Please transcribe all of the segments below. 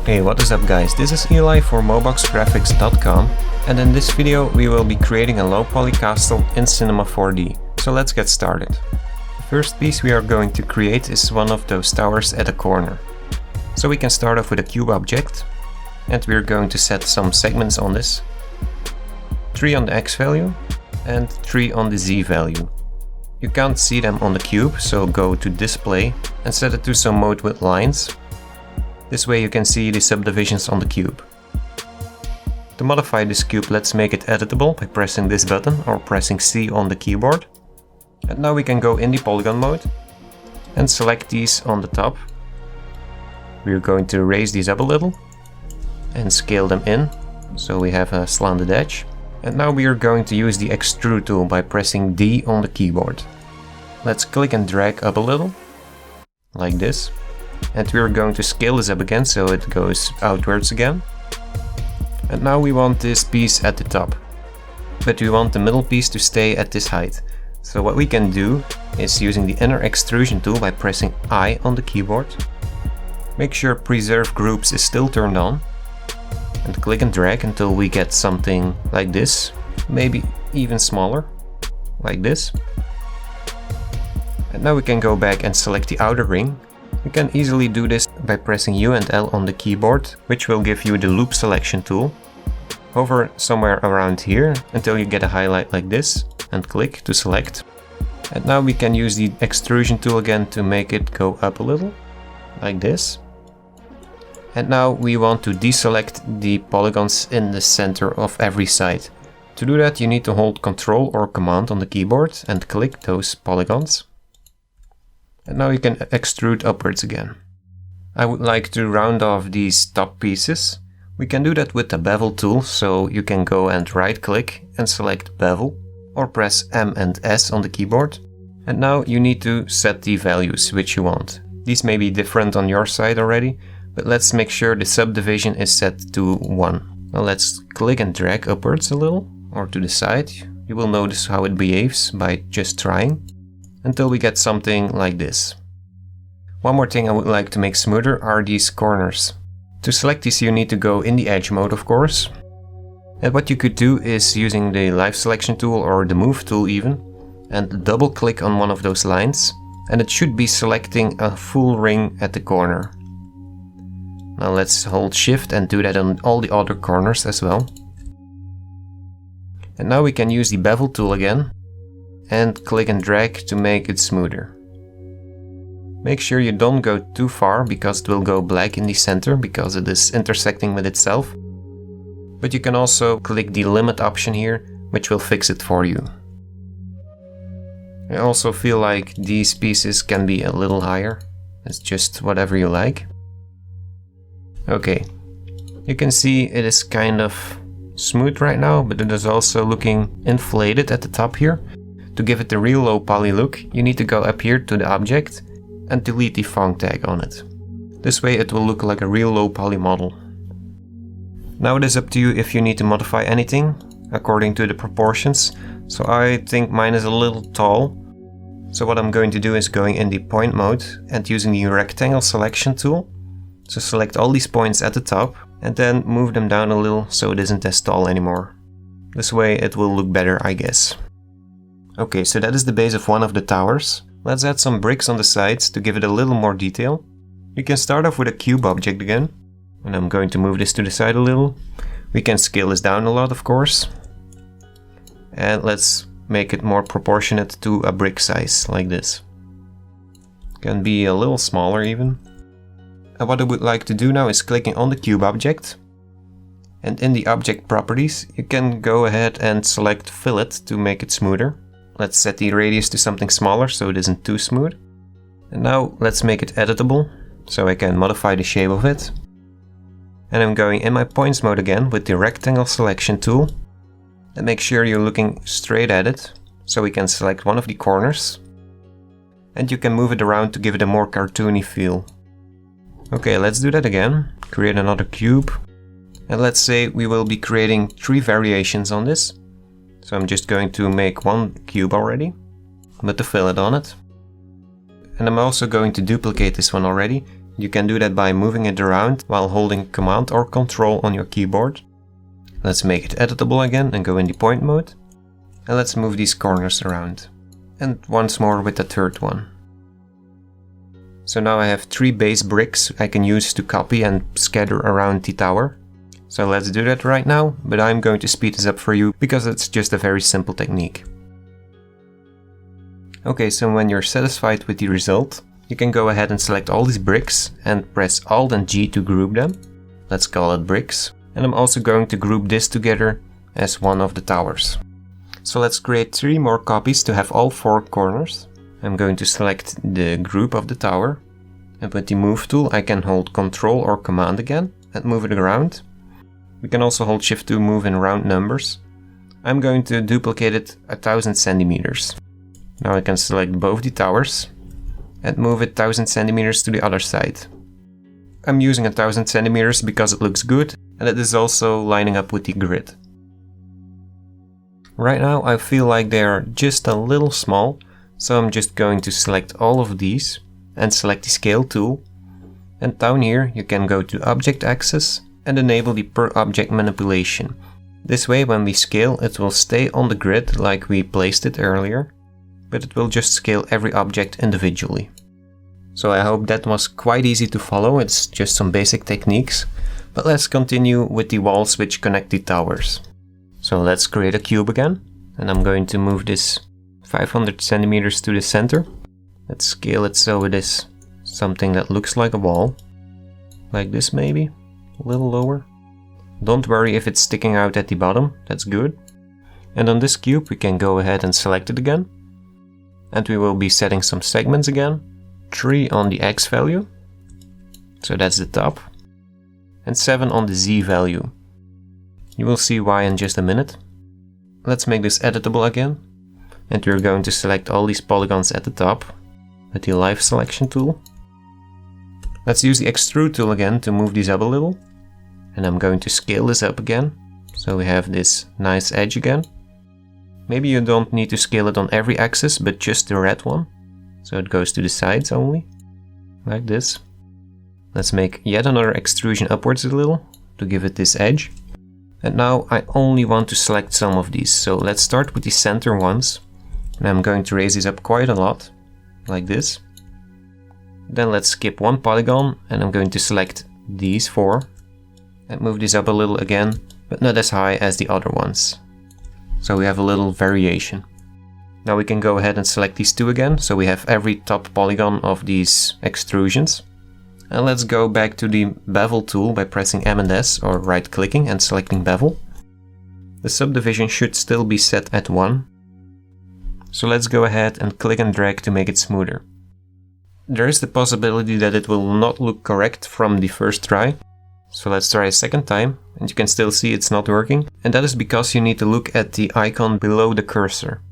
Hey, what is up guys, this is Eli for MOBOXgraphics.com, and in this video we will be creating a low poly castle in Cinema 4D. So let's get started. The first piece we are going to create is one of those towers at a corner. So we can start off with a cube object, and we're going to set some segments on this. 3 on the X value and 3 on the Z value. You can't see them on the cube, so go to display and set it to some mode with lines. This way you can see the subdivisions on the cube. To modify this cube, let's make it editable by pressing this button or pressing C on the keyboard. And now we can go in the polygon mode and select these on the top. We're going to raise these up a little and scale them in so we have a slanted edge. And now we are going to use the Extrude Tool by pressing D on the keyboard. Let's click and drag up a little, like this. And we are going to scale this up again so it goes outwards again. And now we want this piece at the top. But we want the middle piece to stay at this height. So what we can do is using the inner extrusion tool by pressing I on the keyboard. Make sure preserve groups is still turned on. And click and drag until we get something like this. Maybe even smaller, like this. And now we can go back and select the outer ring. You can easily do this by pressing U and L on the keyboard, which will give you the loop selection tool. Hover somewhere around here until you get a highlight like this and click to select. And now we can use the extrusion tool again to make it go up a little, like this. And now we want to deselect the polygons in the center of every side. To do that you need to hold Ctrl or Command on the keyboard and click those polygons. And now you can extrude upwards again. I would like to round off these top pieces. We can do that with the Bevel tool, so you can go and right click and select Bevel or press M and S on the keyboard. And now you need to set the values which you want. These may be different on your side already, but let's make sure the subdivision is set to 1. Now let's click and drag upwards a little or to the side. You will notice how it behaves by just trying. Until we get something like this. One more thing I would like to make smoother are these corners. To select these you need to go in the edge mode, of course. And what you could do is using the live selection tool or the move tool even, and double click on one of those lines, and it should be selecting a full ring at the corner. Now let's hold shift and do that on all the other corners as well. And now we can use the bevel tool again and click and drag to make it smoother. Make sure you don't go too far because it will go black in the center because it is intersecting with itself. But you can also click the limit option here, which will fix it for you. I also feel like these pieces can be a little higher. It's just whatever you like. Okay, you can see it is kind of smooth right now, but it is also looking inflated at the top here. To give it the real low poly look, you need to go up here to the object and delete the font tag on it. This way it will look like a real low poly model. Now it is up to you if you need to modify anything according to the proportions. So I think mine is a little tall. So what I'm going to do is going in the point mode and using the rectangle selection tool. So select all these points at the top and then move them down a little so it isn't as tall anymore. This way it will look better, I guess. Okay, so that is the base of one of the towers. Let's add some bricks on the sides to give it a little more detail. You can start off with a cube object again. And I'm going to move this to the side a little. We can scale this down a lot, of course. And let's make it more proportionate to a brick size, like this. Can be a little smaller even. And what I would like to do now is clicking on the cube object. And in the object properties, you can go ahead and select fillet to make it smoother. Let's set the radius to something smaller so it isn't too smooth. And now let's make it editable, so I can modify the shape of it. And I'm going in my points mode again with the rectangle selection tool. And make sure you're looking straight at it, so we can select one of the corners. And you can move it around to give it a more cartoony feel. Okay, let's do that again. Create another cube. And let's say we will be creating 3 variations on this. So I'm just going to make one cube already, with the fillet on it. And I'm also going to duplicate this one already, You can do that by moving it around while holding Command or Control on your keyboard. Let's make it editable again and go in the point mode. And let's move these corners around. And once more with the third one. So now I have 3 base bricks I can use to copy and scatter around the tower. So let's do that right now, but I'm going to speed this up for you because it's just a very simple technique. Okay, so when you're satisfied with the result, you can go ahead and select all these bricks and press Alt and G to group them. Let's call it bricks. And I'm also going to group this together as one of the towers. So let's create 3 more copies to have all 4 corners. I'm going to select the group of the tower. And with the Move tool I can hold Control or Command again and move it around. We can also hold Shift to move in round numbers. I'm going to duplicate it 1000 centimeters. Now I can select both the towers and move it 1000 centimeters to the other side. I'm using 1000 centimeters because it looks good and it is also lining up with the grid. Right now I feel like they are just a little small, so I'm just going to select all of these and select the Scale tool. And down here you can go to Object Axis and enable the Per Object manipulation. This way when we scale it will stay on the grid like we placed it earlier, but it will just scale every object individually. So I hope that was quite easy to follow, it's just some basic techniques. But let's continue with the walls which connect the towers. So let's create a cube again, and I'm going to move this 500 centimeters to the center. Let's scale it so it is something that looks like a wall. Like this maybe, a little lower. Don't worry if it's sticking out at the bottom, that's good. And on this cube we can go ahead and select it again. And we will be setting some segments again. 3 on the X value, so that's the top, and 7 on the Z value. You will see why in just a minute. Let's make this editable again, and we're going to select all these polygons at the top with the Live Selection tool. Let's use the Extrude tool again to move these up a little, and I'm going to scale this up again, so we have this nice edge again. Maybe you don't need to scale it on every axis, but just the red one. So it goes to the sides only, like this. Let's make yet another extrusion upwards a little, to give it this edge. And now I only want to select some of these, so let's start with the center ones. And I'm going to raise these up quite a lot, like this. Then let's skip 1 polygon, and I'm going to select these 4. And move these up a little again, but not as high as the other ones. So we have a little variation. Now we can go ahead and select these 2 again, so we have every top polygon of these extrusions. And let's go back to the Bevel tool by pressing M and S or right clicking and selecting Bevel. The subdivision should still be set at 1. So let's go ahead and click and drag to make it smoother. There is the possibility that it will not look correct from the first try. So let's try a second time, and you can still see it's not working. And that is because you need to look at the icon below the cursor.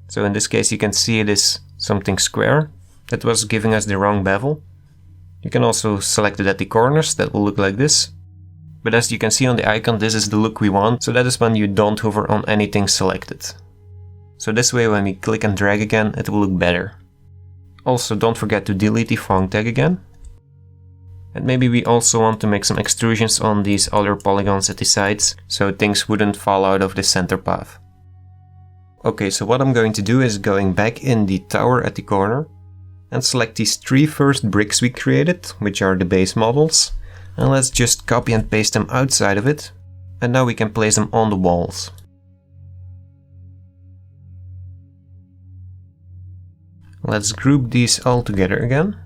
So in this case you can see it is something square that was giving us the wrong bevel. You can also select it at the corners, that will look like this. But as you can see on the icon, this is the look we want, so that is when you don't hover on anything selected. So this way when we click and drag again, it will look better. Also don't forget to delete the font tag again. And maybe we also want to make some extrusions on these other polygons at the sides, so things wouldn't fall out of the center path. Okay, so what I'm going to do is going back in the tower at the corner and select these 3 first bricks we created, which are the base models, and let's just copy and paste them outside of it, and now we can place them on the walls. Let's group these all together again,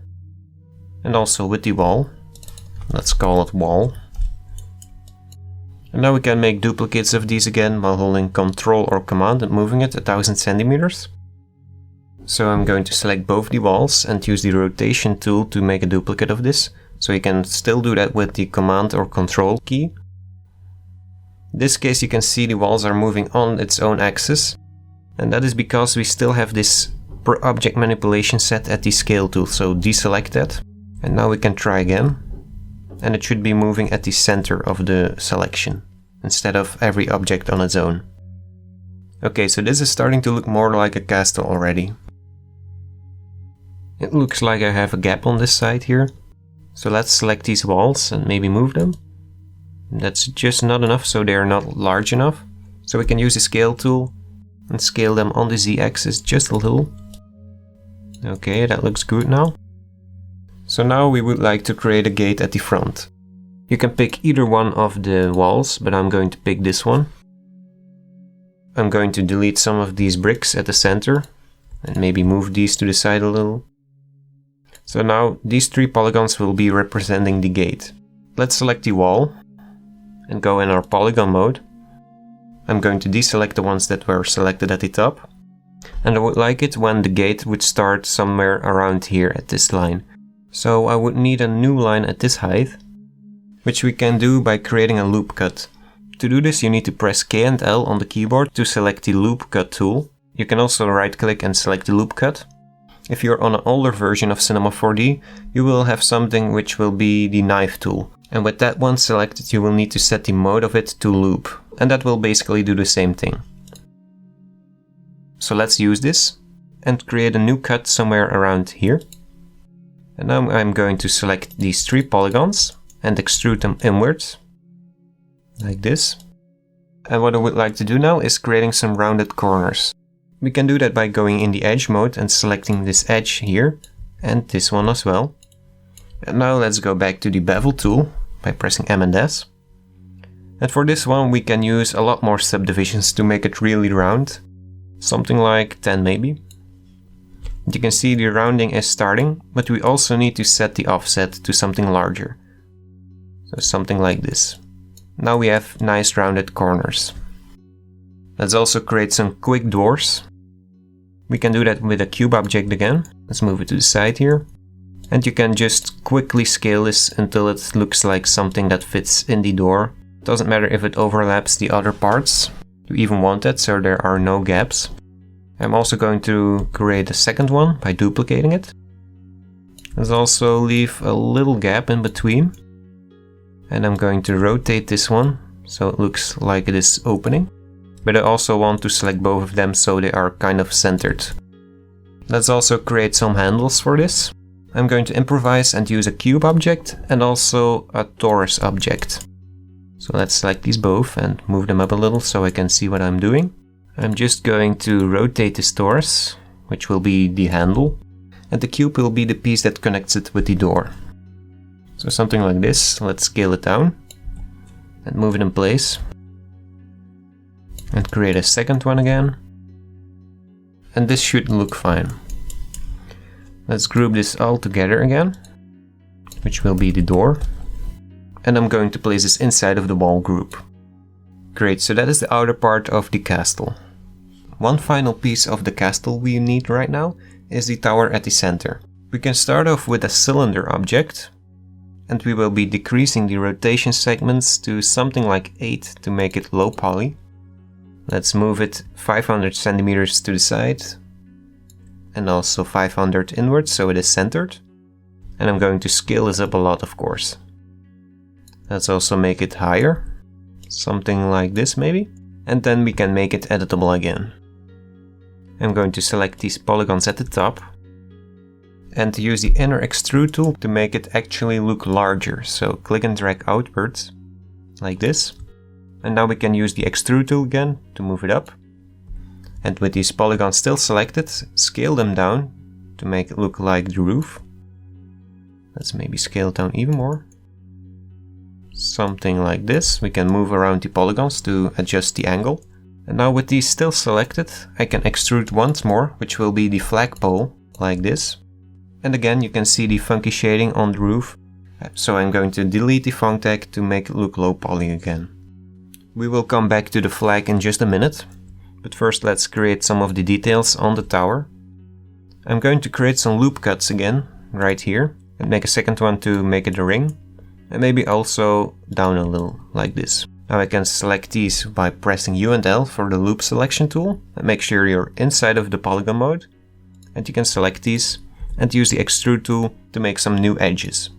and also with the wall. Let's call it wall. And now we can make duplicates of these again while holding Ctrl or Command and moving it 1000 centimeters. So I'm going to select both the walls and use the rotation tool to make a duplicate of this. So you can still do that with the Command or Control key. In this case you can see the walls are moving on its own axis. And that is because we still have this per object manipulation set at the Scale tool. So deselect that. And now we can try again. And it should be moving at the center of the selection, instead of every object on its own. Okay, so this is starting to look more like a castle already. It looks like I have a gap on this side here, So let's select these walls and maybe move them. That's just not enough, so they are not large enough. So we can use the scale tool and scale them on the Z-axis just a little. Okay, that looks good now. So now we would like to create a gate at the front. You can pick either one of the walls, but I'm going to pick this one. I'm going to delete some of these bricks at the center and maybe move these to the side a little. So now these 3 polygons will be representing the gate. Let's select the wall and go in our polygon mode. I'm going to deselect the ones that were selected at the top. And I would like it when the gate would start somewhere around here at this line. So I would need a new line at this height, which we can do by creating a loop cut. To do this, you need to press K and L on the keyboard to select the loop cut tool. You can also right click and select the loop cut. If you're on an older version of Cinema 4D, you will have something which will be the knife tool. And with that one selected, you will need to set the mode of it to loop. And that will basically do the same thing. So let's use this and create a new cut somewhere around here. And now I'm going to select these 3 polygons and extrude them inwards, like this. And what I would like to do now is creating some rounded corners. We can do that by going in the edge mode and selecting this edge here and this one as well. And now let's go back to the bevel tool by pressing M and S. And for this one we can use a lot more subdivisions to make it really round. Something like 10 maybe. You can see the rounding is starting, but we also need to set the offset to something larger. So something like this. Now we have nice rounded corners. Let's also create some quick doors. We can do that with a cube object again. Let's move it to the side here. And you can just quickly scale this until it looks like something that fits in the door. It doesn't matter if it overlaps the other parts. You even want that so there are no gaps. I'm also going to create a second one by duplicating it. Let's also leave a little gap in between. And I'm going to rotate this one so it looks like it is opening. But I also want to select both of them so they are kind of centered. Let's also create some handles for this. I'm going to improvise and use a cube object and also a torus object. So let's select these both and move them up a little so I can see what I'm doing. I'm just going to rotate this torus, which will be the handle, and the cube will be the piece that connects it with the door. So something like this. Let's scale it down and move it in place. And create a second one again. And this should look fine. Let's group this all together again, which will be the door. And I'm going to place this inside of the wall group. Great, so that is the outer part of the castle. One final piece of the castle we need right now is the tower at the center. We can start off with a cylinder object, and we will be decreasing the rotation segments to something like 8 to make it low poly. Let's move it 500 centimeters to the side, and also 500 inwards so it is centered. And I'm going to scale this up a lot, of course. Let's also make it higher, something like this maybe, and then we can make it editable again. I'm going to select these polygons at the top and use the inner extrude tool to make it actually look larger. So click and drag outwards like this. And now we can use the extrude tool again to move it up. And with these polygons still selected, scale them down to make it look like the roof. Let's maybe scale it down even more. Something like this. We can move around the polygons to adjust the angle. And now with these still selected, I can extrude once more, which will be the flagpole, like this. And again, you can see the funky shading on the roof. So I'm going to delete the font tag to make it look low poly again. We will come back to the flag in just a minute. But first let's create some of the details on the tower. I'm going to create some loop cuts again, right here. And make a second one to make it a ring. And maybe also down a little, like this. Now I can select these by pressing U and L for the loop selection tool. And make sure you're inside of the polygon mode. And you can select these and use the extrude tool to make some new edges.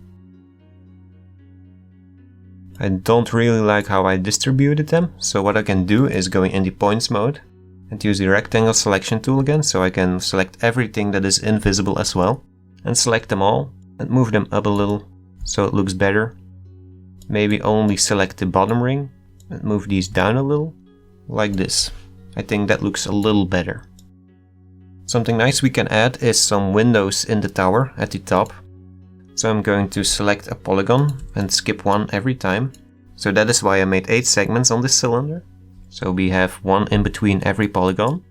I don't really like how I distributed them, so what I can do is go in the points mode and use the rectangle selection tool again, so I can select everything that is invisible as well, and select them all and move them up a little so it looks better. Maybe only select the bottom ring and move these down a little, like this. I think that looks a little better. Something nice we can add is some windows in the tower at the top. So I'm going to select a polygon and skip one every time. So that is why I made 8 segments on this cylinder. So we have one in between every polygon.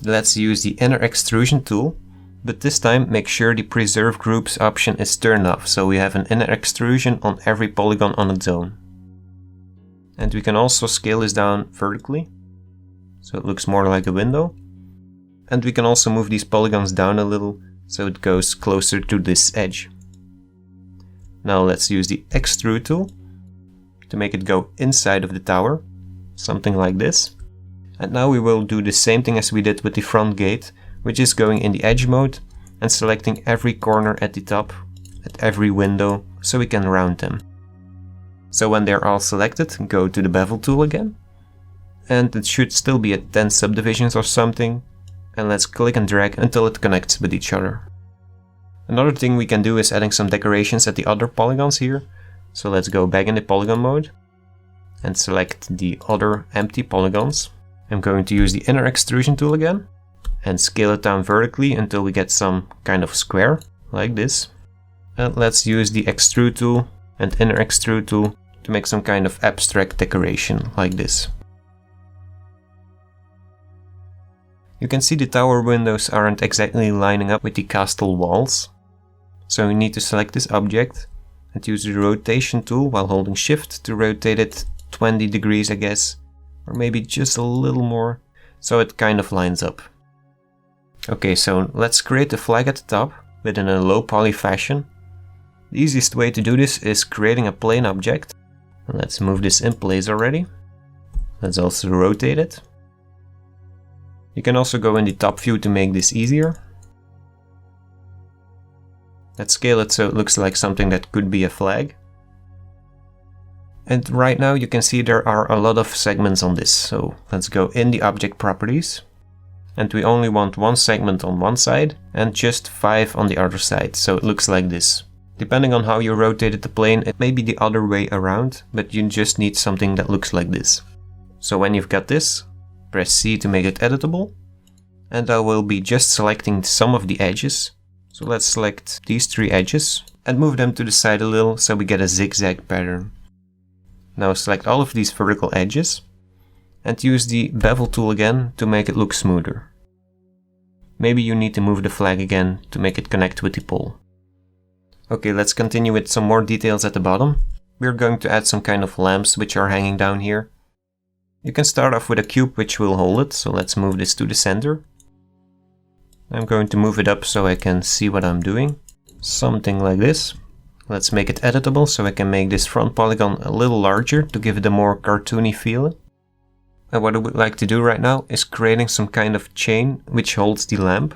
Let's use the inner extrusion tool, but this time make sure the preserve groups option is turned off, so we have an inner extrusion on every polygon on its own. And we can also scale this down vertically, so it looks more like a window. And we can also move these polygons down a little, so it goes closer to this edge. Now let's use the extrude tool to make it go inside of the tower, something like this. And now we will do the same thing as we did with the front gate, which is going in the edge mode and selecting every corner at the top, at every window, so we can round them. So when they're all selected, go to the Bevel Tool again. And it should still be at 10 subdivisions or something. And let's click and drag until it connects with each other. Another thing we can do is adding some decorations at the other polygons here. So let's go back in the polygon mode and select the other empty polygons. I'm going to use the inner extrusion tool again and scale it down vertically until we get some kind of square, like this. And let's use the extrude tool and inner extrude tool to make some kind of abstract decoration, like this. You can see the tower windows aren't exactly lining up with the castle walls. So we need to select this object and use the rotation tool while holding shift to rotate it 20 degrees, I guess. Or maybe just a little more, so it kind of lines up. Okay, so let's create a flag at the top, but in a low poly fashion. The easiest way to do this is creating a plane object. Let's move this in place already. Let's also rotate it. You can also go in the top view to make this easier. Let's scale it so it looks like something that could be a flag. And right now you can see there are a lot of segments on this, so let's go in the object properties. And we only want 1 segment on one side and just 5 on the other side, so it looks like this. Depending on how you rotated the plane, it may be the other way around, but you just need something that looks like this. So when you've got this, press C to make it editable. And I will be just selecting some of the edges. So let's select these 3 edges and move them to the side a little so we get a zigzag pattern. Now select all of these vertical edges and use the Bevel tool again to make it look smoother. Maybe you need to move the flag again to make it connect with the pole. Okay, let's continue with some more details at the bottom. We're going to add some kind of lamps which are hanging down here. You can start off with a cube which will hold it, so let's move this to the center. I'm going to move it up so I can see what I'm doing. Something like this. Let's make it editable so I can make this front polygon a little larger to give it a more cartoony feel. And what I would like to do right now is creating some kind of chain which holds the lamp.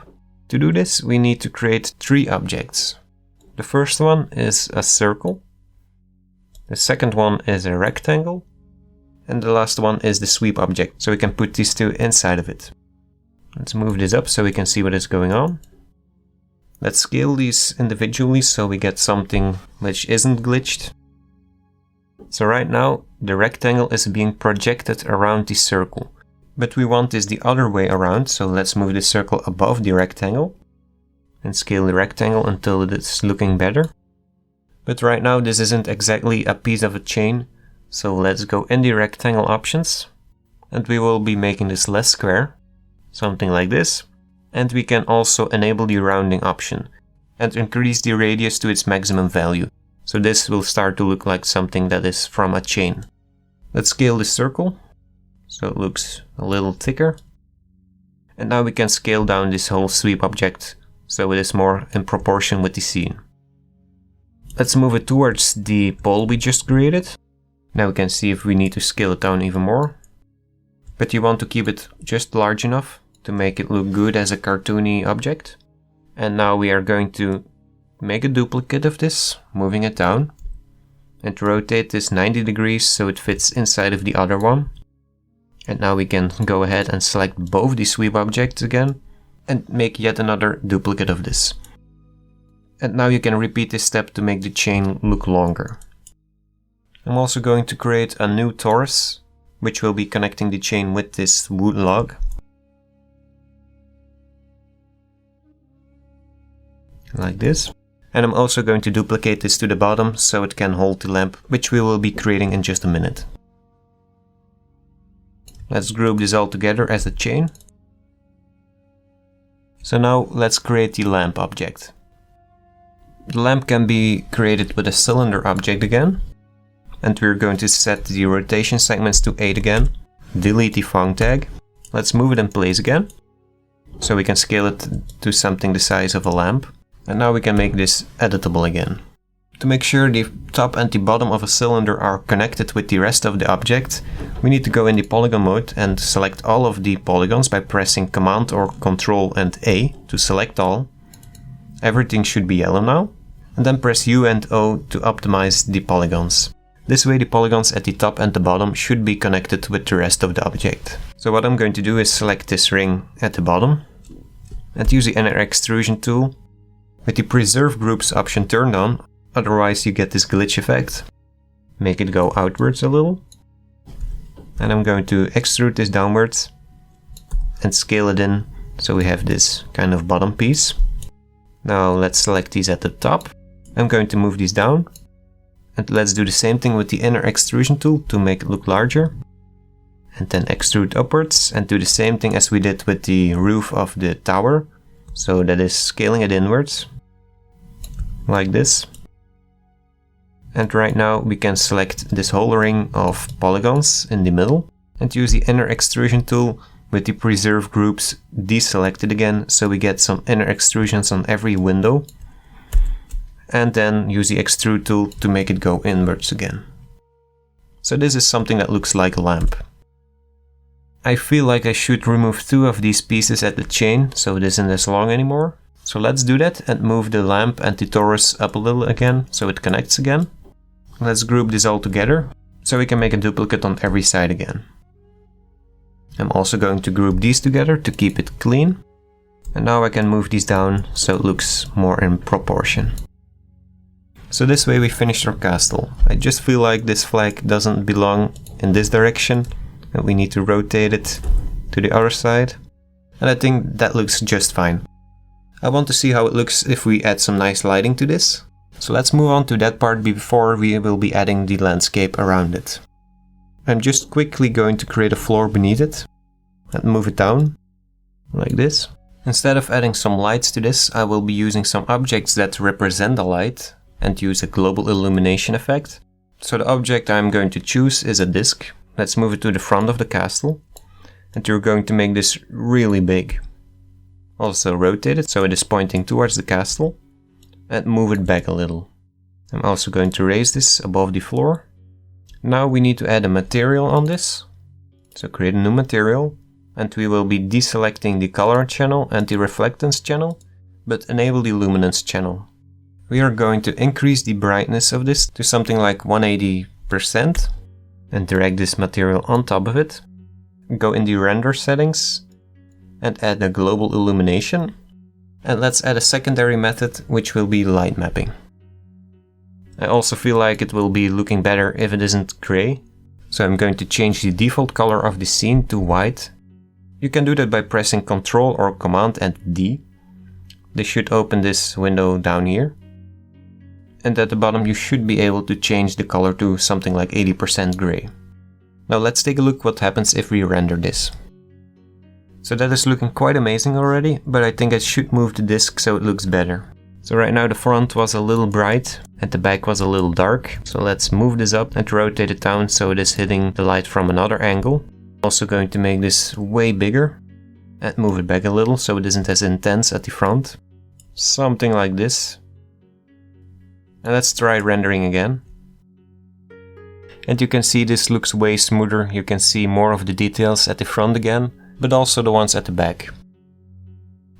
To do this we need to create 3 objects. The first one is a circle. The second one is a rectangle. And the last one is the sweep object, so we can put these 2 inside of it. Let's move this up so we can see what is going on. Let's scale these individually so we get something which isn't glitched. So right now the rectangle is being projected around the circle. But we want this the other way around, so let's move the circle above the rectangle. And scale the rectangle until it is looking better. But right now this isn't exactly a piece of a chain, so let's go in the rectangle options. And we will be making this less square, something like this. And we can also enable the rounding option and increase the radius to its maximum value. So this will start to look like something that is from a chain. Let's scale the circle so it looks a little thicker. And now we can scale down this whole sweep object so it is more in proportion with the scene. Let's move it towards the pole we just created. Now we can see if we need to scale it down even more. But you want to keep it just large enough to make it look good as a cartoony object. And now we are going to make a duplicate of this, moving it down. And rotate this 90 degrees so it fits inside of the other one. And now we can go ahead and select both the sweep objects again. And make yet another duplicate of this. And now you can repeat this step to make the chain look longer. I'm also going to create a new torus, which will be connecting the chain with this wood log. Like this. And I'm also going to duplicate this to the bottom so it can hold the lamp, which we will be creating in just a minute. Let's group this all together as a chain. So now let's create the lamp object. The lamp can be created with a cylinder object again. And we're going to set the rotation segments to 8 again. Delete the Phong tag. Let's move it in place again. So we can scale it to something the size of a lamp. And now we can make this editable again. To make sure the top and the bottom of a cylinder are connected with the rest of the object, we need to go in the polygon mode and select all of the polygons by pressing Command or Control and A to select all. Everything should be yellow now. And then press U and O to optimize the polygons. This way the polygons at the top and the bottom should be connected with the rest of the object. So what I'm going to do is select this ring at the bottom and use the inner extrusion tool with the preserve groups option turned on, otherwise you get this glitch effect. Make it go outwards a little. And I'm going to extrude this downwards and scale it in so we have this kind of bottom piece. Now let's select these at the top. I'm going to move these down. And let's do the same thing with the inner extrusion tool to make it look larger. And then extrude upwards and do the same thing as we did with the roof of the tower. So that is scaling it inwards. Like this. And right now we can select this whole ring of polygons in the middle and use the inner extrusion tool with the preserve groups deselected again so we get some inner extrusions on every window. And then use the extrude tool to make it go inwards again. So this is something that looks like a lamp. I feel like I should remove 2 of these pieces at the chain so it isn't as long anymore. So let's do that and move the lamp and the torus up a little again so it connects again. Let's group this all together so we can make a duplicate on every side again. I'm also going to group these together to keep it clean. And now I can move these down so it looks more in proportion. So this way we finished our castle. I just feel like this flag doesn't belong in this direction and we need to rotate it to the other side. And I think that looks just fine. I want to see how it looks if we add some nice lighting to this. So let's move on to that part before we will be adding the landscape around it. I'm just quickly going to create a floor beneath it and move it down like this. Instead of adding some lights to this, I will be using some objects that represent the light and use a global illumination effect. So the object I'm going to choose is a disc. Let's move it to the front of the castle. And you're going to make this really big. Also rotate it so it is pointing towards the castle. And move it back a little. I'm also going to raise this above the floor. Now we need to add a material on this. So create a new material. And we will be deselecting the color channel and the reflectance channel, but enable the luminance channel. We are going to increase the brightness of this to something like 180% and drag this material on top of it. Go in the render settings and add a global illumination. And let's add a secondary method which will be light mapping. I also feel like it will be looking better if it isn't gray. So I'm going to change the default color of the scene to white. You can do that by pressing Ctrl or Command and D. This should open this window down here. And at the bottom you should be able to change the color to something like 80% gray. Now let's take a look what happens if we render this. So that is looking quite amazing already, but I think I should move the disk so it looks better. So right now the front was a little bright and the back was a little dark. So let's move this up and rotate it down so it is hitting the light from another angle. Also going to make this way bigger and move it back a little so it isn't as intense at the front. Something like this. And let's try rendering again. And you can see this looks way smoother. You can see more of the details at the front again, but also the ones at the back.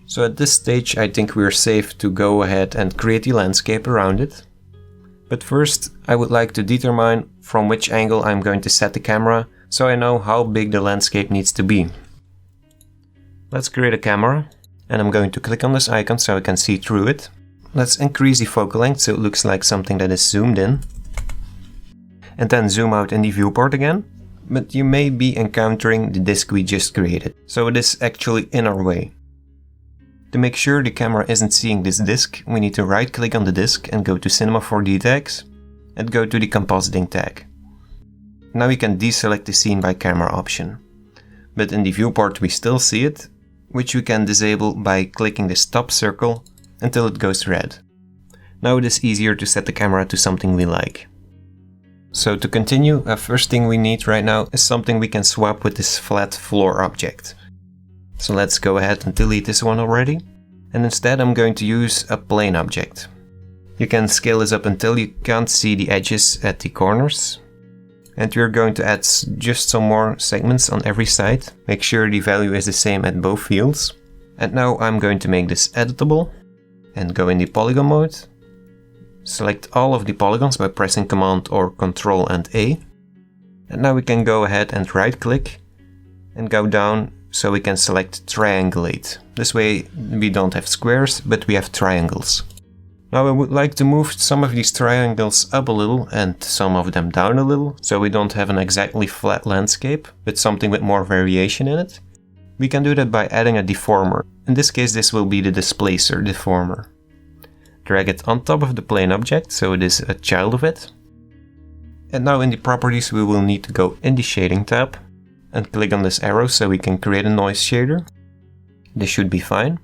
So at this stage I think we're safe to go ahead and create the landscape around it. But first I would like to determine from which angle I'm going to set the camera so I know how big the landscape needs to be. Let's create a camera and I'm going to click on this icon so I can see through it. let's increase the focal length so it looks like something that is zoomed in. And then zoom out in the viewport again. But you may be encountering the disk we just created, so it is actually in our way. To make sure the camera isn't seeing this disk, we need to right click on the disk and go to Cinema 4D tags and go to the compositing tag. Now we can deselect the scene by camera option. But in the viewport we still see it, which we can disable by clicking the stop circle until it goes red. Now it is easier to set the camera to something we like. So to continue, first thing we need right now is something we can swap with this flat floor object. So let's go ahead and delete this one already. And instead I'm going to use a plane object. You can scale this up until you can't see the edges at the corners. And we're going to add just some more segments on every side. Make sure the value is the same at both fields. And now I'm going to make this editable and go in the polygon mode. Select all of the polygons by pressing Command or Control and A. And now we can go ahead and right click and go down so we can select triangulate. This way we don't have squares, but we have triangles. Now I would like to move some of these triangles up a little and some of them down a little, so we don't have an exactly flat landscape, but something with more variation in it. We can do that by adding a deformer. In this case this will be the displacer deformer. Drag it on top of the plane object, so it is a child of it. And now in the properties we will need to go in the shading tab and click on this arrow so we can create a noise shader. This should be fine.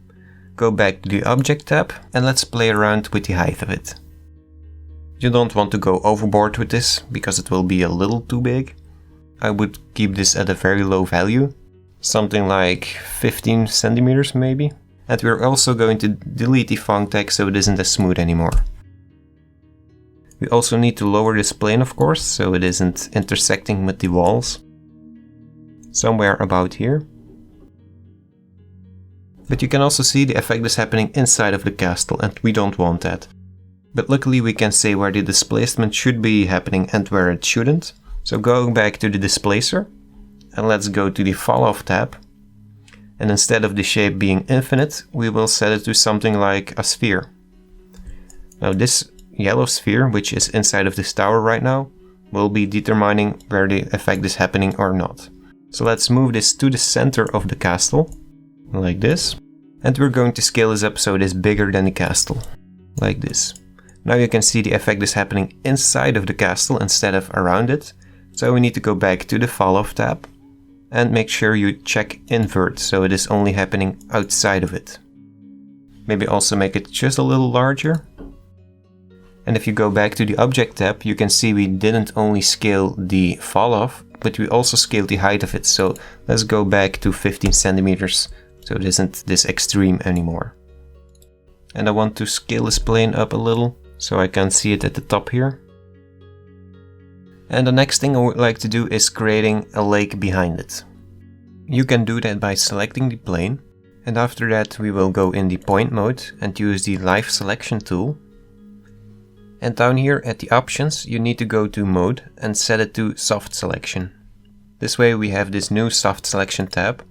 Go back to the object tab and let's play around with the height of it. You don't want to go overboard with this because it will be a little too big. I would keep this at a very low value, something like 15 centimeters maybe. And we're also going to delete the font tag so it isn't as smooth anymore. We also need to lower this plane, of course, so it isn't intersecting with the walls. Somewhere about here. But you can also see the effect is happening inside of the castle and we don't want that. But luckily we can say where the displacement should be happening and where it shouldn't. So going back to the displacer and let's go to the fall off tab. And instead of the shape being infinite, we will set it to something like a sphere. Now this yellow sphere, which is inside of this tower right now, will be determining where the effect is happening or not. So let's move this to the center of the castle, like this. And we're going to scale this up so it is bigger than the castle, like this. Now you can see the effect is happening inside of the castle instead of around it. So we need to go back to the fall off tab. And make sure you check invert so it is only happening outside of it. Maybe also make it just a little larger. And if you go back to the object tab, you can see we didn't only scale the fall off, but we also scaled the height of it. So let's go back to 15 centimeters so it isn't this extreme anymore. And I want to scale this plane up a little so I can see it at the top here. And the next thing I would like to do is creating a lake behind it. You can do that by selecting the plane, and after that we will go in the point mode and use the live selection tool. And down here at the options you need to go to mode and set it to soft selection. This way we have this new soft selection tab.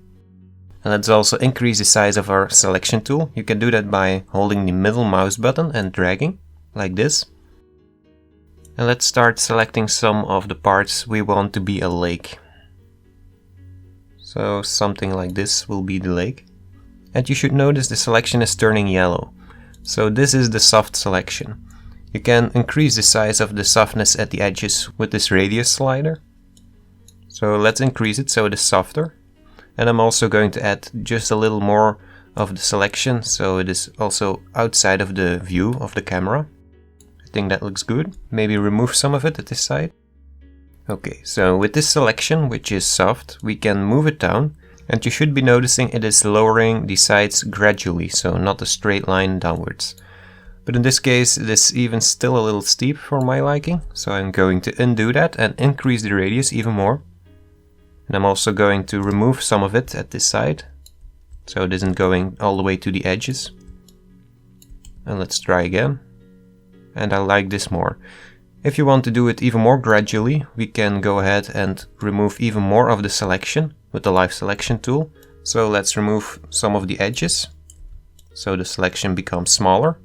And let's also increase the size of our selection tool. You can do that by holding the middle mouse button and dragging, like this. And let's start selecting some of the parts we want to be a lake. So something like this will be the lake. And you should notice the selection is turning yellow. So this is the soft selection. You can increase the size of the softness at the edges with this radius slider. So let's increase it so it is softer. And I'm also going to add just a little more of the selection so it is also outside of the view of the camera. I think that looks good. Maybe remove some of it at this side. Okay, so with this selection, which is soft, we can move it down. And you should be noticing it is lowering the sides gradually, so not a straight line downwards. But in this case, it is even still a little steep for my liking. So I'm going to undo that and increase the radius even more. And I'm also going to remove some of it at this side, so it isn't going all the way to the edges. And let's try again. And I like this more. If you want to do it even more gradually, we can go ahead and remove even more of the selection with the live selection tool. So let's remove some of the edges, so the selection becomes smaller.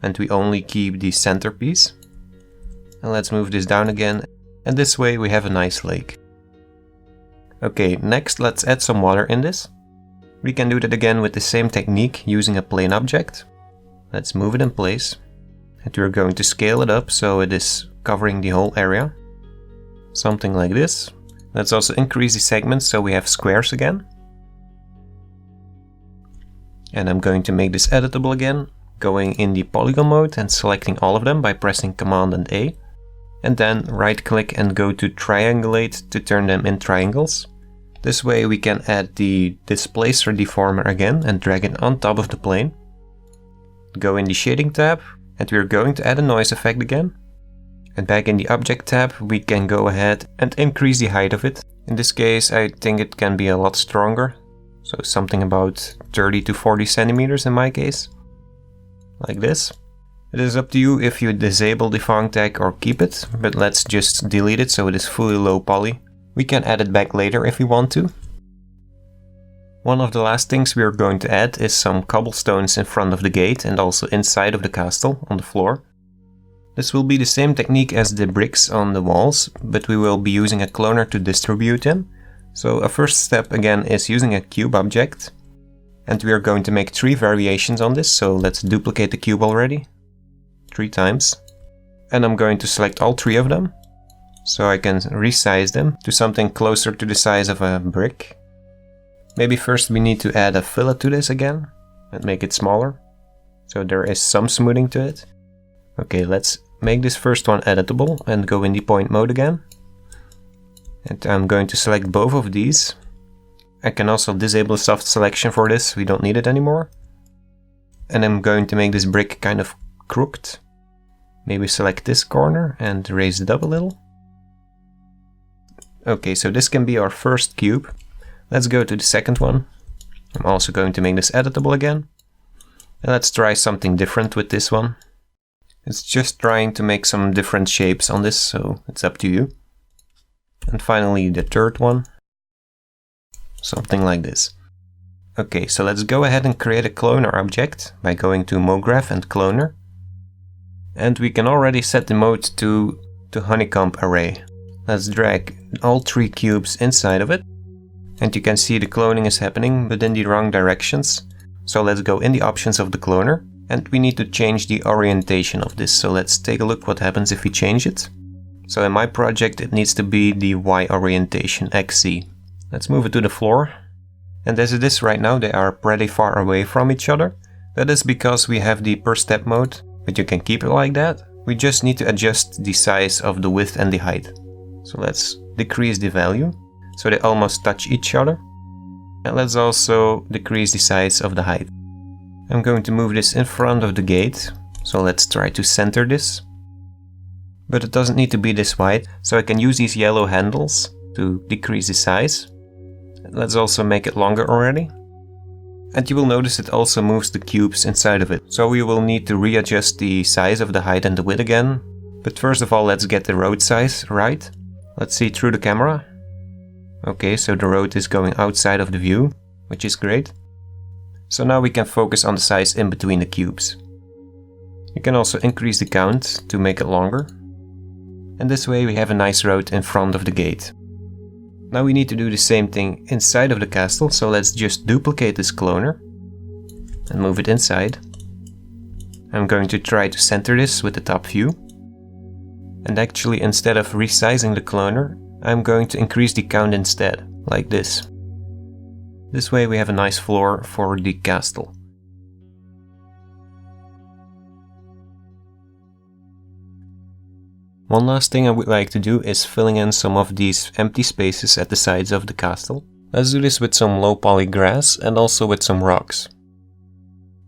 and we only keep the centerpiece. And let's move this down again, and this way we have a nice lake. Okay, next let's add some water in this. We can do that again with the same technique using a plane object. Let's move it in place, and we're going to scale it up so it is covering the whole area. Something like this. Let's also increase the segments so we have squares again. And I'm going to make this editable again, going in the polygon mode and selecting all of them by pressing Command and A. And then right click and go to triangulate to turn them in triangles. This way we can add the displacer deformer again and drag it on top of the plane. Go in the shading tab, and we're going to add a noise effect again. And back in the object tab we can go ahead and increase the height of it. In this case I think it can be a lot stronger. So something about 30 to 40 centimeters in my case. Like this. It is up to you if you disable the font tag or keep it, but let's just delete it so it is fully low poly. We can add it back later if we want to. One of the last things we are going to add is some cobblestones in front of the gate and also inside of the castle on the floor. This will be the same technique as the bricks on the walls, but we will be using a cloner to distribute them. So a first step again is using a cube object. And we are going to make 3 variations on this, so let's duplicate the cube already. 3 times. And I'm going to select all 3 of them, so I can resize them to something closer to the size of a brick. Maybe first we need to add a fillet to this again and make it smaller, so there is some smoothing to it. Okay, let's make this first one editable and go in the point mode again. And I'm going to select both of these. I can also disable soft selection for this, we don't need it anymore. And I'm going to make this brick kind of crooked. Maybe select this corner and raise it up a little. Okay, so this can be our first cube. Let's go to the second one. I'm also going to make this editable again. And let's try something different with this one. It's just trying to make some different shapes on this, so it's up to you. And finally the third one. Something like this. Okay, so let's go ahead and create a cloner object by going to MoGraph and Cloner. And we can already set the mode to honeycomb array. Let's drag all 3 cubes inside of it. And you can see the cloning is happening, but in the wrong directions. So let's go in the options of the cloner. And we need to change the orientation of this. So let's take a look what happens if we change it. So in my project it needs to be the Y orientation, XZ. Let's move it to the floor. And as it is right now, they are pretty far away from each other. That is because we have the per step mode, but you can keep it like that. We just need to adjust the size of the width and the height. So let's decrease the value, so they almost touch each other. And let's also decrease the size of the height. I'm going to move this in front of the gate, so let's try to center this. But it doesn't need to be this wide, so I can use these yellow handles to decrease the size. Let's also make it longer already. And you will notice it also moves the cubes inside of it. So we will need to readjust the size of the height and the width again. But first of all, let's get the road size right. Let's see through the camera. Okay, so the road is going outside of the view, which is great. So now we can focus on the size in between the cubes. You can also increase the count to make it longer. And this way we have a nice road in front of the gate. Now we need to do the same thing inside of the castle, so let's just duplicate this cloner and move it inside. I'm going to try to center this with the top view. And actually, instead of resizing the cloner, I'm going to increase the count instead, like this. This way we have a nice floor for the castle. One last thing I would like to do is filling in some of these empty spaces at the sides of the castle. Let's do this with some low poly grass and also with some rocks.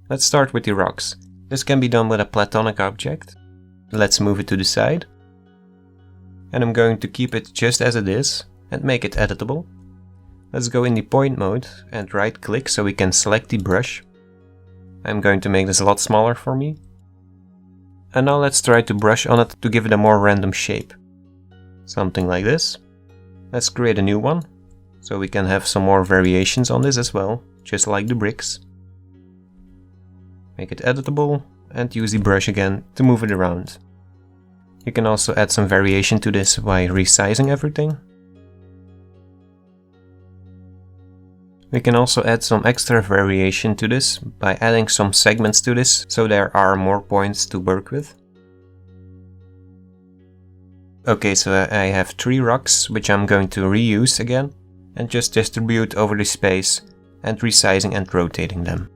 Let's start with the rocks. This can be done with a platonic object. Let's move it to the side. And I'm going to keep it just as it is and make it editable. Let's go in the point mode and right click so we can select the brush. I'm going to make this a lot smaller for me. And now let's try to brush on it to give it a more random shape. Something like this. Let's create a new one, so we can have some more variations on this as well, just like the bricks. Make it editable, and use the brush again to move it around. You can also add some variation to this by resizing everything. We can also add some extra variation to this by adding some segments to this, so there are more points to work with. Okay, so I have 3 rocks, which I'm going to reuse again, and just distribute over the space, and resizing and rotating them.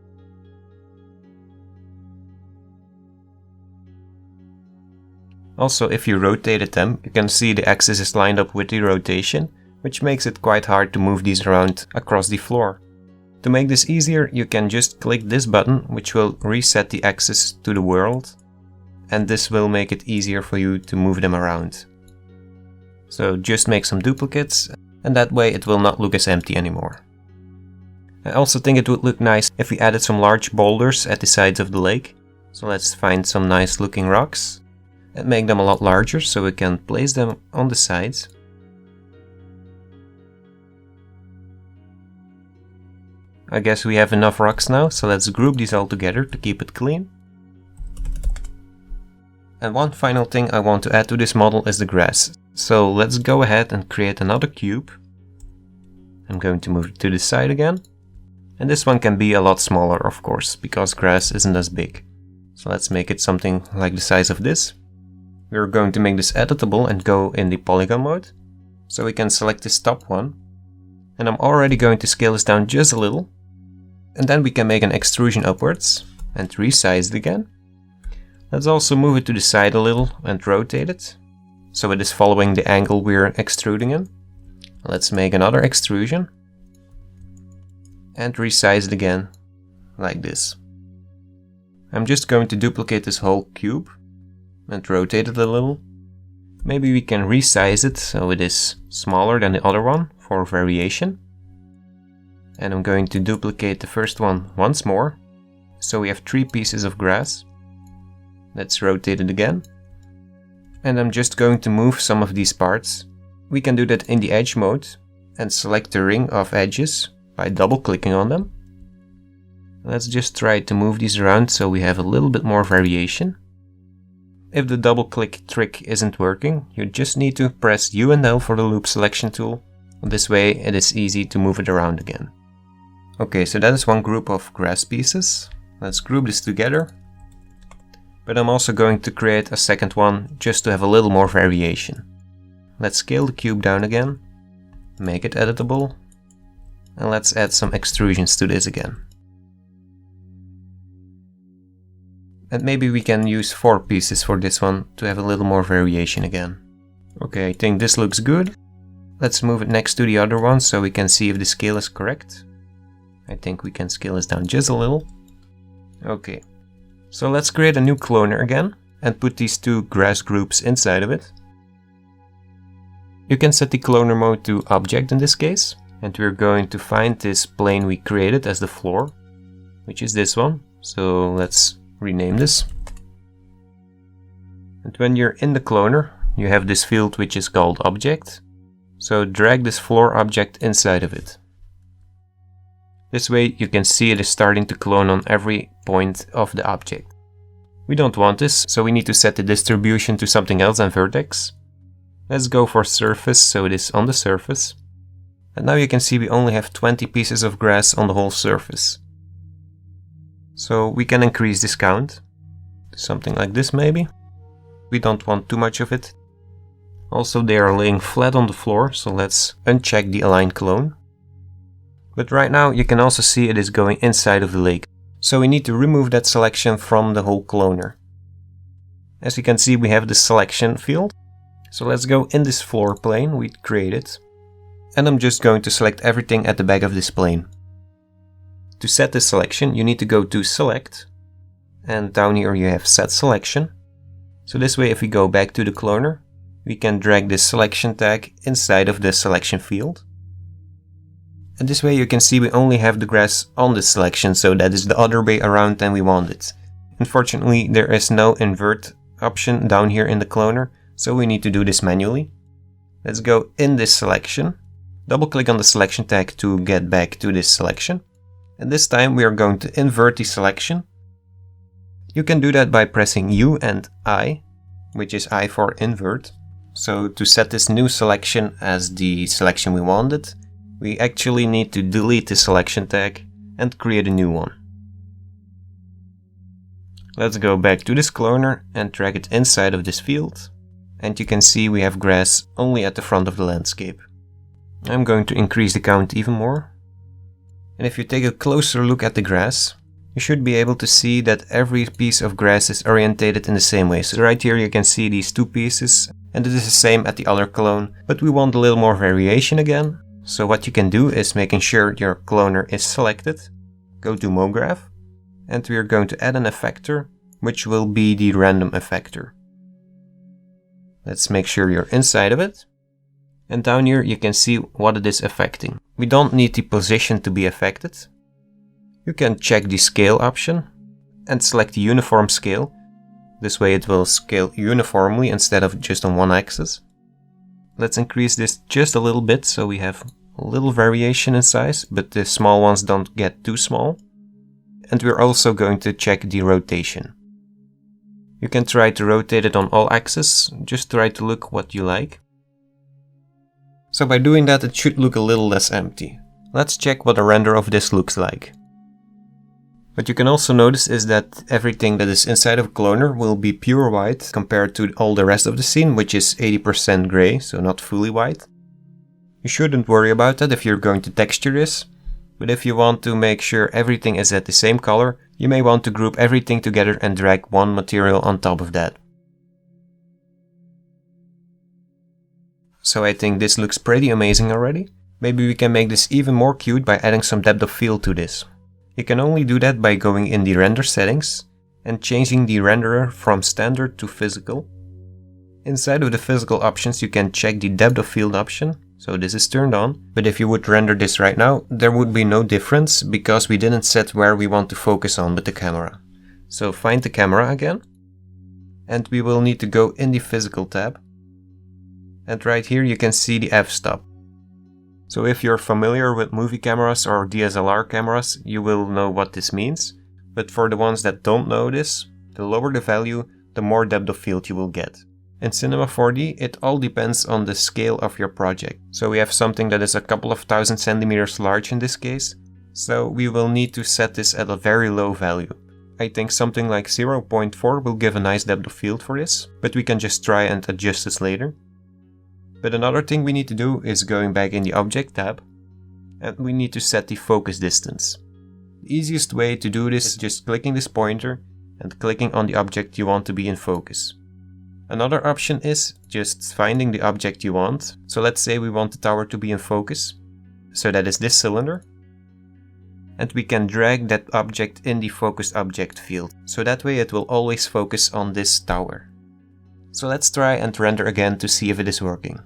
Also, if you rotated them, you can see the axis is lined up with the rotation, which makes it quite hard to move these around across the floor. To make this easier, you can just click this button, which will reset the axis to the world, and this will make it easier for you to move them around. So just make some duplicates, and that way it will not look as empty anymore. I also think it would look nice if we added some large boulders at the sides of the lake. So let's find some nice looking rocks and make them a lot larger so we can place them on the sides. I guess we have enough rocks now, so let's group these all together to keep it clean. And one final thing I want to add to this model is the grass. So let's go ahead and create another cube. I'm going to move it to the side again. And this one can be a lot smaller, of course, because grass isn't as big. So let's make it something like the size of this. We're going to make this editable and go in the polygon mode. So we can select this top one. And I'm already going to scale this down just a little. And then we can make an extrusion upwards and resize it again. Let's also move it to the side a little and rotate it, so it is following the angle we're extruding in. Let's make another extrusion and resize it again, like this. I'm just going to duplicate this whole cube and rotate it a little. Maybe we can resize it so it is smaller than the other one for variation. And I'm going to duplicate the first one once more, so we have 3 pieces of grass. Let's rotate it again. And I'm just going to move some of these parts. We can do that in the edge mode and select the ring of edges by double clicking on them. Let's just try to move these around so we have a little bit more variation. If the double click trick isn't working, you just need to press U and L for the loop selection tool. This way it is easy to move it around again. Okay, so that is one group of grass pieces. Let's group this together. But I'm also going to create a second one just to have a little more variation. Let's scale the cube down again, make it editable, and let's add some extrusions to this again. And maybe we can use 4 pieces for this one to have a little more variation again. Okay, I think this looks good. Let's move it next to the other one so we can see if the scale is correct. I think we can scale this down just a little. Okay, so let's create a new cloner again and put these 2 grass groups inside of it. You can set the cloner mode to object in this case, and we're going to find this plane we created as the floor, which is this one. So let's rename this. And when you're in the cloner, you have this field which is called object. So drag this floor object inside of it. This way you can see it is starting to clone on every point of the object. We don't want this, so we need to set the distribution to something else than vertex. Let's go for surface, so it is on the surface. And now you can see we only have 20 pieces of grass on the whole surface. So we can increase this count to something like this maybe. We don't want too much of it. Also they are laying flat on the floor, so let's uncheck the align clone. But right now you can also see it is going inside of the lake. So we need to remove that selection from the whole cloner. As you can see, we have the selection field. So let's go in this floor plane we created. And I'm just going to select everything at the back of this plane. To set this selection, you need to go to select. And down here you have set selection. So this way if we go back to the cloner, we can drag this selection tag inside of the selection field. And this way you can see we only have the grass on this selection, so that is the other way around than we want it. Unfortunately, there is no invert option down here in the cloner, so we need to do this manually. Let's go in this selection, double click on the selection tag to get back to this selection. And this time we are going to invert the selection. You can do that by pressing U and I, which is I for invert. So to set this new selection as the selection we wanted, we actually need to delete the selection tag and create a new one. Let's go back to this cloner and drag it inside of this field. And you can see we have grass only at the front of the landscape. I'm going to increase the count even more. And if you take a closer look at the grass, you should be able to see that every piece of grass is orientated in the same way. So right here you can see these two pieces, and it is the same at the other clone, but we want a little more variation again. So what you can do is making sure your cloner is selected, go to MoGraph, and we are going to add an effector, which will be the Random Effector. Let's make sure you're inside of it. And down here you can see what it is affecting. We don't need the position to be affected. You can check the scale option and select the uniform scale. This way it will scale uniformly instead of just on one axis. Let's increase this just a little bit so we have a little variation in size, but the small ones don't get too small. And we're also going to check the rotation. You can try to rotate it on all axes, just try to look what you like. So by doing that it should look a little less empty. Let's check what a render of this looks like. What you can also notice is that everything that is inside of Cloner will be pure white compared to all the rest of the scene, which is 80% gray, so not fully white. You shouldn't worry about that if you're going to texture this, but if you want to make sure everything is at the same color, you may want to group everything together and drag one material on top of that. So I think this looks pretty amazing already. Maybe we can make this even more cute by adding some depth of field to this. You can only do that by going in the render settings and changing the renderer from standard to physical. Inside of the physical options you can check the depth of field option, so this is turned on, but if you would render this right now, there would be no difference because we didn't set where we want to focus on with the camera. So find the camera again, and we will need to go in the physical tab. And right here you can see the f-stop. So if you're familiar with movie cameras or DSLR cameras, you will know what this means. But for the ones that don't know this, the lower the value, the more depth of field you will get. In Cinema 4D, it all depends on the scale of your project. So we have something that is a couple of thousand centimeters large in this case. So we will need to set this at a very low value. I think something like 0.4 will give a nice depth of field for this, but we can just try and adjust this later. But another thing we need to do is going back in the Object tab, and we need to set the focus distance. The easiest way to do this is just clicking this pointer and clicking on the object you want to be in focus. Another option is just finding the object you want. So let's say we want the tower to be in focus. So that is this cylinder. And we can drag that object in the focused object field. So that way it will always focus on this tower. So let's try and render again to see if it is working.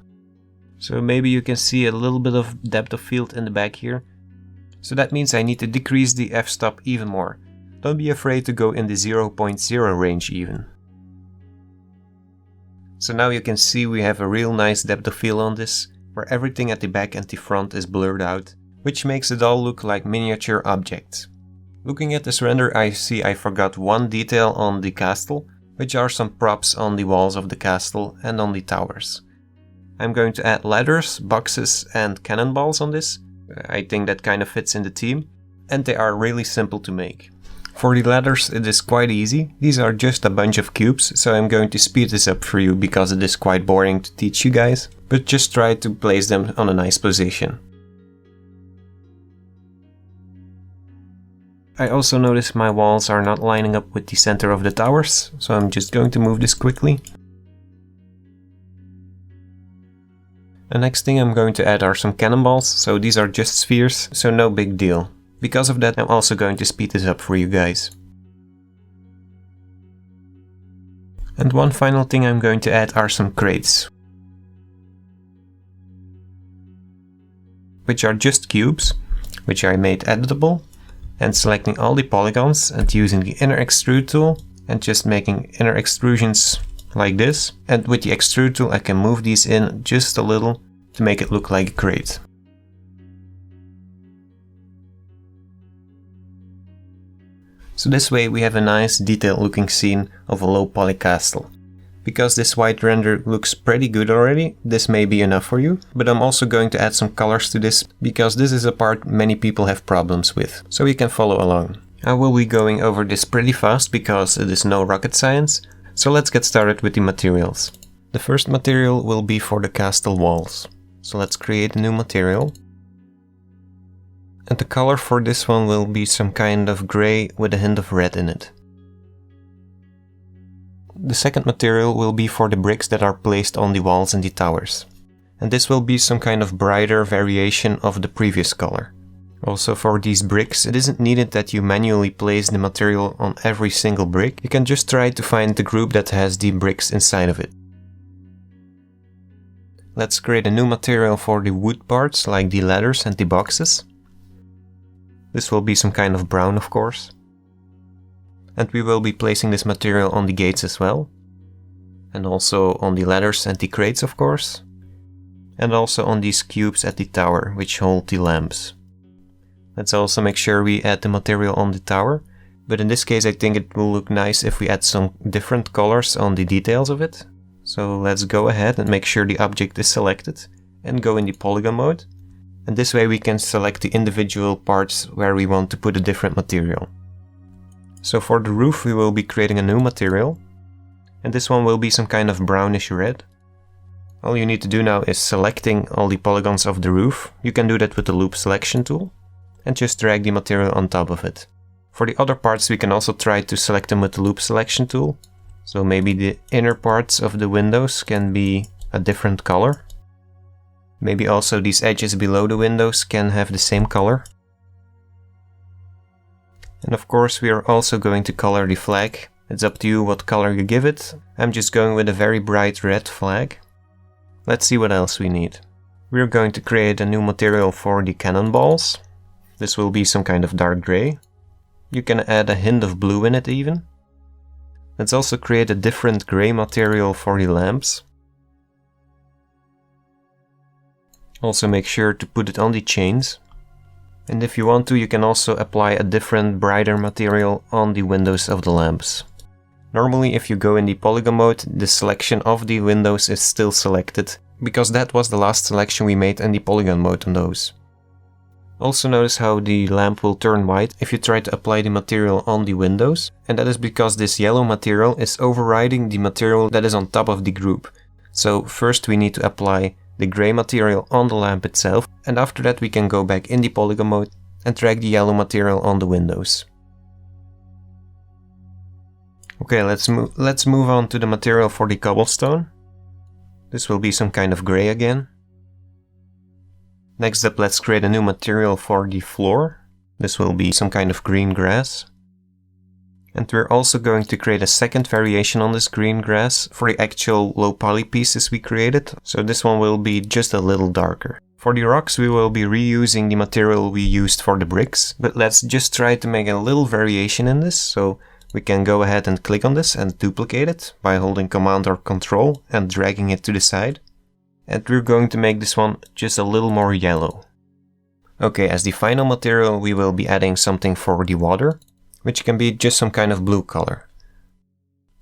So maybe you can see a little bit of depth of field in the back here. So that means I need to decrease the f-stop even more. Don't be afraid to go in the 0.0 range even. So now you can see we have a real nice depth of field on this, where everything at the back and the front is blurred out, which makes it all look like miniature objects. Looking at this render, I see I forgot one detail on the castle, which are some props on the walls of the castle and on the towers. I'm going to add ladders, boxes and cannonballs on this. I think that kind of fits in the theme, and they are really simple to make. For the ladders it is quite easy. These are just a bunch of cubes, so I'm going to speed this up for you because it is quite boring to teach you guys, but just try to place them on a nice position. I also notice my walls are not lining up with the center of the towers, so I'm just going to move this quickly. The next thing I'm going to add are some cannonballs, so these are just spheres, so no big deal. Because of that, I'm also going to speed this up for you guys. And one final thing I'm going to add are some crates, which are just cubes, which I made editable, and selecting all the polygons and using the inner Extrude Tool and just making inner extrusions like this. And with the Extrude Tool I can move these in just a little to make it look like a crate. So this way we have a nice detailed looking scene of a low poly castle. Because this white render looks pretty good already, this may be enough for you, but I'm also going to add some colors to this because this is a part many people have problems with, so you can follow along. I will be going over this pretty fast because it is no rocket science, so let's get started with the materials. The first material will be for the castle walls. So let's create a new material. And the color for this one will be some kind of gray with a hint of red in it. The second material will be for the bricks that are placed on the walls and the towers. And this will be some kind of brighter variation of the previous color. Also for these bricks, it isn't needed that you manually place the material on every single brick. You can just try to find the group that has the bricks inside of it. Let's create a new material for the wood parts, like the ladders and the boxes. This will be some kind of brown, of course. And we will be placing this material on the gates as well. And also on the ladders and the crates, of course. And also on these cubes at the tower, which hold the lamps. Let's also make sure we add the material on the tower. But in this case I think it will look nice if we add some different colors on the details of it. So let's go ahead and make sure the object is selected. And go in the polygon mode. And this way we can select the individual parts where we want to put a different material. So for the roof we will be creating a new material. And this one will be some kind of brownish red. All you need to do now is selecting all the polygons of the roof. You can do that with the loop selection tool. And just drag the material on top of it. For the other parts we can also try to select them with the loop selection tool. So maybe the inner parts of the windows can be a different color. Maybe also these edges below the windows can have the same color. And of course we are also going to color the flag. It's up to you what color you give it. I'm just going with a very bright red flag. Let's see what else we need. We're going to create a new material for the cannonballs. This will be some kind of dark gray. You can add a hint of blue in it even. Let's also create a different gray material for the lamps. Also make sure to put it on the chains. And if you want to, you can also apply a different brighter material on the windows of the lamps. Normally if you go in the polygon mode, the selection of the windows is still selected, because that was the last selection we made in the polygon mode on those. Also notice how the lamp will turn white if you try to apply the material on the windows, and that is because this yellow material is overriding the material that is on top of the group. So first we need to apply the gray material on the lamp itself, and after that we can go back in the polygon mode and drag the yellow material on the windows. Okay, let's move on to the material for the cobblestone. This will be some kind of gray again. Next up, let's create a new material for the floor. This will be some kind of green grass. And we're also going to create a second variation on this green grass for the actual low poly pieces we created. So this one will be just a little darker. For the rocks we will be reusing the material we used for the bricks. But let's just try to make a little variation in this. So we can go ahead and click on this and duplicate it by holding Command or Control and dragging it to the side. And we're going to make this one just a little more yellow. Okay, as the final material we will be adding something for the water, which can be just some kind of blue color.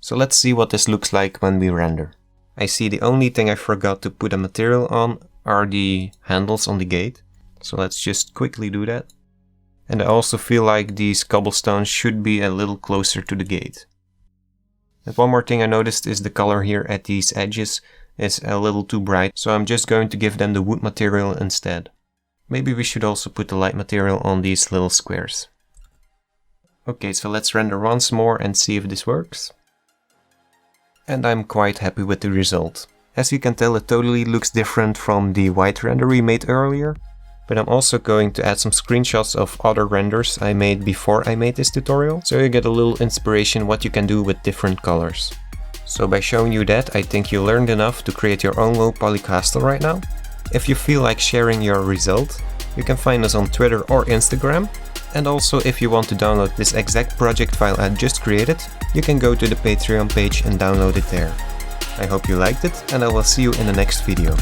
So let's see what this looks like when we render. I see the only thing I forgot to put a material on are the handles on the gate. So let's just quickly do that. And I also feel like these cobblestones should be a little closer to the gate. And one more thing I noticed is the color here at these edges is a little too bright, so I'm just going to give them the wood material instead. Maybe we should also put the light material on these little squares. Okay, so let's render once more and see if this works. And I'm quite happy with the result. As you can tell, it totally looks different from the white render we made earlier. But I'm also going to add some screenshots of other renders I made before I made this tutorial, so you get a little inspiration what you can do with different colors. So by showing you that, I think you learned enough to create your own low poly castle right now. If you feel like sharing your result, you can find us on Twitter or Instagram. And also, if you want to download this exact project file I just created, you can go to the Patreon page and download it there. I hope you liked it, and I will see you in the next video.